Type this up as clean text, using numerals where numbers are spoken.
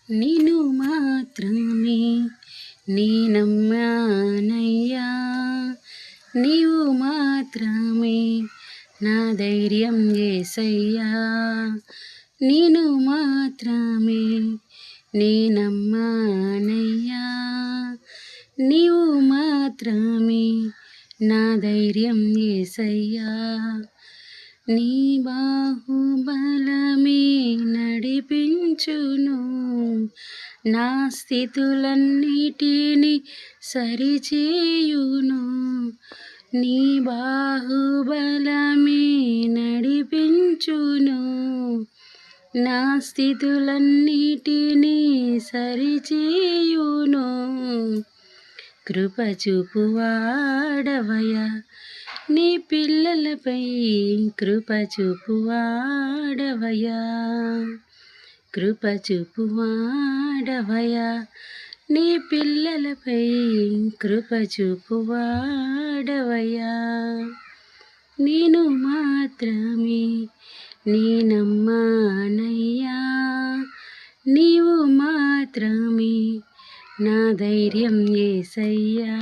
నిన్ను మాత్రమే నేనమ్మానయ్యా, నీవు మాత్రమే నా ధైర్యం యేసయ్యా. నిన్ను మాత్రమే నేనమ్మానయ్యా, నీవు మాత్రమే నా ధైర్యం యేసయ్యా. నీ బాహుబలమే నడిపించును, నా స్థితులన్నిటినీ సరిచేయును. నీ బాహుబలమే నడిపించును, నా స్థితులన్నిటినీ సరిచేయును. కృప చూపువాడవయ్యా, నీ పిల్లలపై కృప చూపువాడవయ్యా, కృప చూపువాడవయ్యా, నీ పిల్లలపై కృప చూపువాడవయ్యా. నేను మాత్రమే నేనమ్మానయ్యా, నీవు మాత్రమే నా ధైర్యం యేసయ్యా.